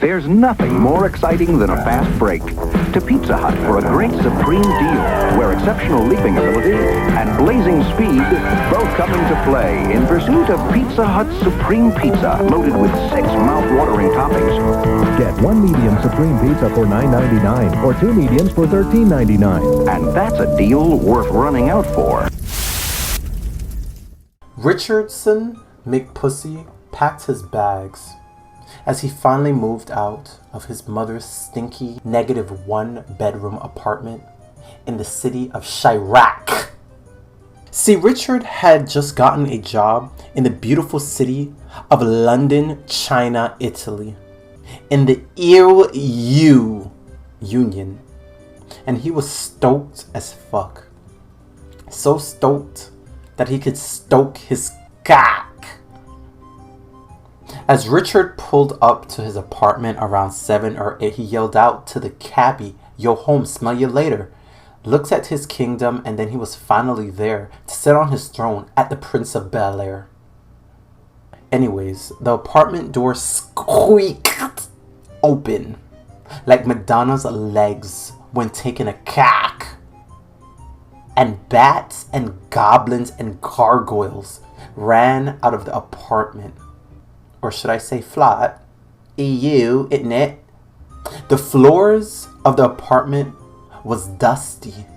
There's nothing more exciting than a fast break. To Pizza Hut for a great supreme deal, where exceptional leaping ability and blazing speed both come into play in pursuit of Pizza Hut's Supreme Pizza, loaded with 6 mouth-watering toppings. Get 1 medium Supreme Pizza for $9.99 or 2 mediums for $13.99. And that's a deal worth running out for. Richardson McPussy packed his bags as he finally moved out of his mother's stinky -1 bedroom apartment in the city of Chirac. See, Richard had just gotten a job in the beautiful city of London, China, Italy, in the EU Union, and he was stoked as fuck. So stoked that he could stoke his cock. As Richard pulled up to his apartment around 7 or 8, he yelled out to the cabbie, "Yo home, smell you later." Looked at his kingdom, and then he was finally there to sit on his throne at the Prince of Bel-Air. Anyways, the apartment door squeaked open like Madonna's legs when taking a cack. And bats and goblins and gargoyles ran out of the apartment. Or should I say flat? EU, isn't it? The floors of the apartment was dusty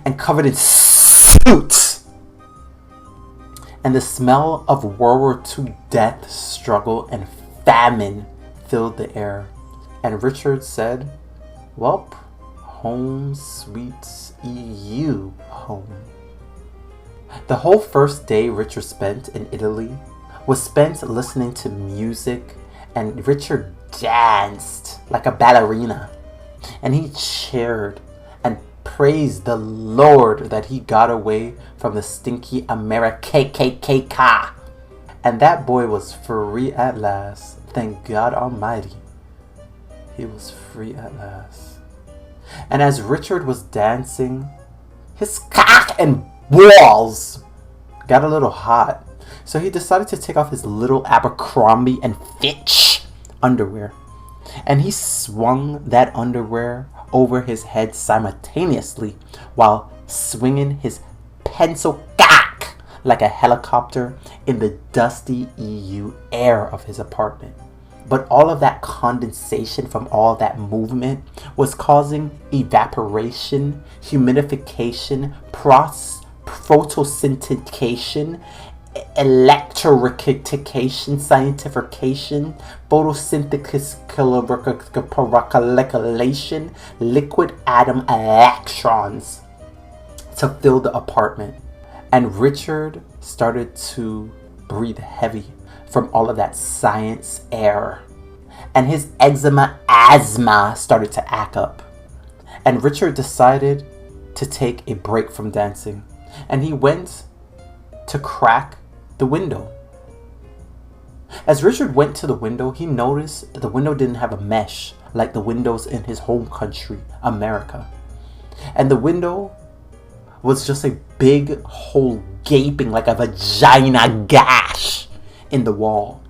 and covered in soot. And the smell of World War II death, struggle, and famine filled the air. And Richard said, "Welp, home sweet EU home." The whole first day Richard spent in Italy was spent listening to music, and Richard danced like a ballerina, and he cheered and praised the Lord that he got away from the stinky America. And that boy was free at last. Thank God Almighty. He was free at last. And as Richard was dancing, his cock and balls got a little hot. So he decided to take off his little Abercrombie and Fitch underwear. And he swung that underwear over his head simultaneously while swinging his pencil cock like a helicopter in the dusty EU air of his apartment. But all of that condensation from all that movement was causing evaporation, humidification, photosynthesis, electrification, scientification, photosynthesis, calculation, liquid atom electrons to fill the apartment. And Richard started to breathe heavy from all of that science air. And his asthma started to act up. And Richard decided to take a break from dancing. And he went to crack the window. As Richard went to the window, he noticed the window didn't have a mesh like the windows in his home country, America. And the window was just a big hole gaping like a vagina gash in the wall.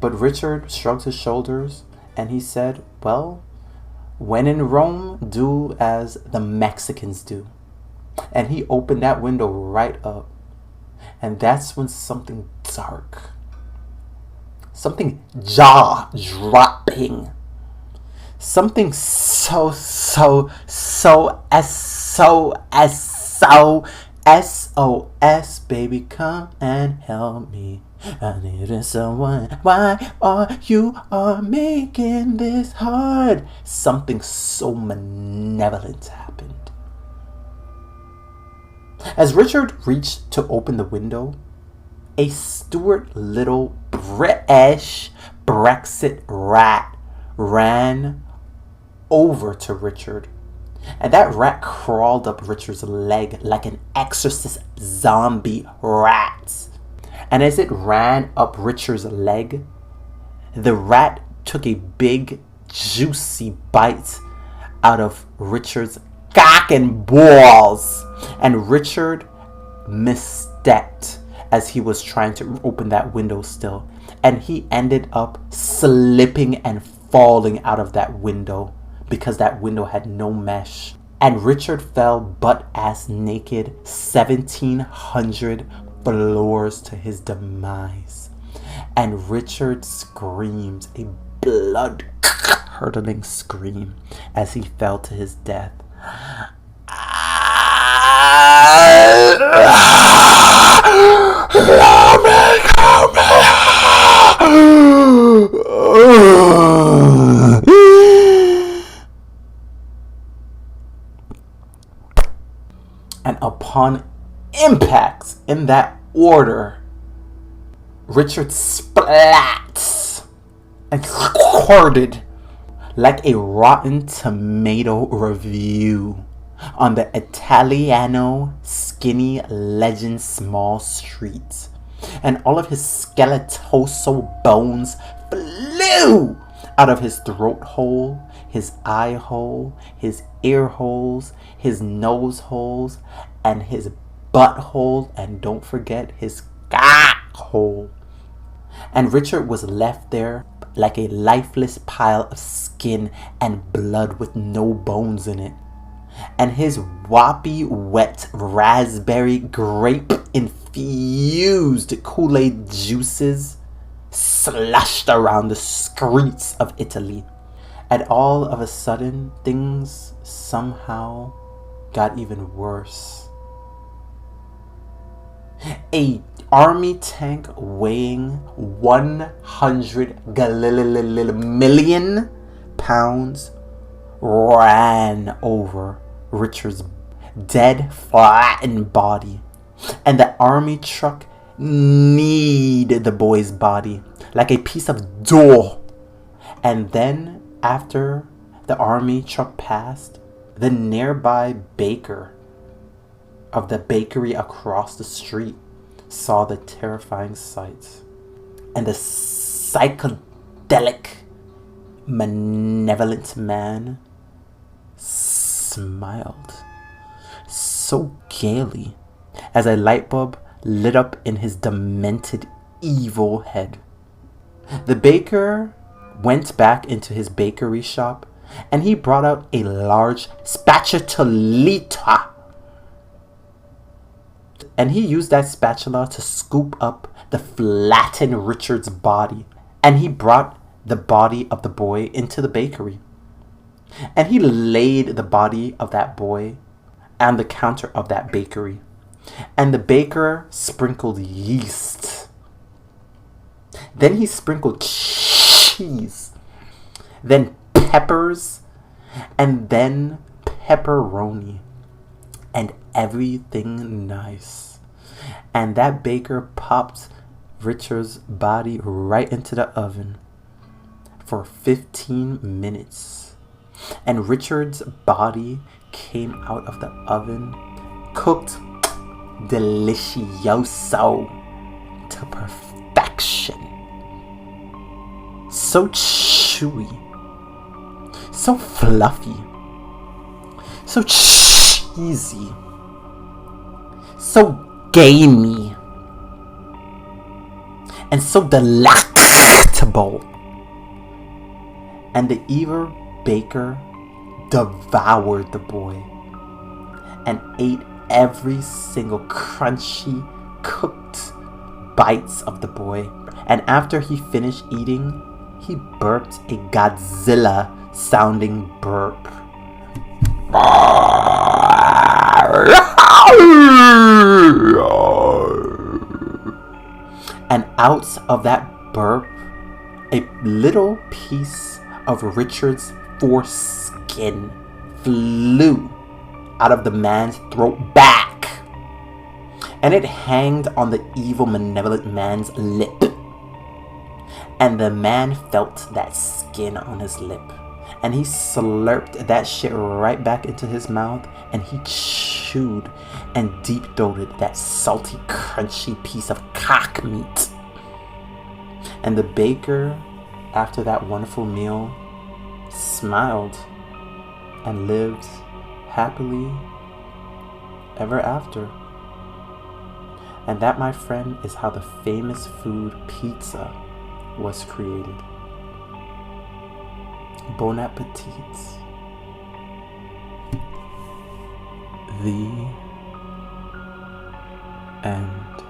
But Richard shrugged his shoulders and he said, "Well, when in Rome, do as the Mexicans do." And he opened that window right up. And that's when something dark, something jaw-dropping, something SOS, baby, come and help me. I need someone. Why are you making this hard? Something so malevolent happened. As Richard reached to open the window, a Stuart Little British Brexit rat ran over to Richard. And that rat crawled up Richard's leg like an exorcist zombie rat. And as it ran up Richard's leg, the rat took a big, juicy bite out of Richard's cock and balls. And Richard misstepped as he was trying to open that window still. And he ended up slipping and falling out of that window because that window had no mesh. And Richard fell butt-ass naked 1,700 floors to his demise. And Richard screams a blood-curdling scream as he fell to his death. And upon impact in that order, Richard splats and squirted like a Rotten Tomato review on the Italiano skinny legend small street. And all of his skeletal bones flew out of his throat hole, his eye hole, his ear holes, his nose holes, and his butt hole, and don't forget his cock hole. And Richard was left there like a lifeless pile of skin and blood with no bones in it. And his whoppy, wet, raspberry, grape infused Kool-Aid juices slushed around the streets of Italy. And all of a sudden, things somehow got even worse. A army tank weighing 100 million pounds ran over Richard's dead, flattened body. And the army truck kneed the boy's body like a piece of dough. And then, after the army truck passed, the nearby baker of the bakery across the street saw the terrifying sight. And the psychedelic, malevolent man smiled so gaily as a light bulb lit up in his demented, evil head. The baker went back into his bakery shop and he brought out a large spatula. And he used that spatula to scoop up the flattened Richard's body. And he brought the body of the boy into the bakery. And he laid the body of that boy on the counter of that bakery. And the baker sprinkled yeast. Then he sprinkled cheese. Then peppers. And then pepperoni. And everything nice. And that baker popped Richard's body right into the oven for 15 minutes. And Richard's body came out of the oven cooked delicioso to perfection. So chewy, so fluffy, so cheesy, so gamey, and so delectable. And the evil baker devoured the boy and ate every single crunchy, cooked bites of the boy. And after he finished eating, he burped a Godzilla-sounding burp. And out of that burp, a little piece of Richard's foreskin flew out of the man's throat back. And it hanged on the evil, malevolent man's lip. And the man felt that skin on his lip. And he slurped that shit right back into his mouth. And he chewed and deep-throated that salty, crunchy piece of cock meat. And the baker, after that wonderful meal, smiled and lived happily ever after. And that, my friend, is how the famous food pizza was created. Bon appetit. The end.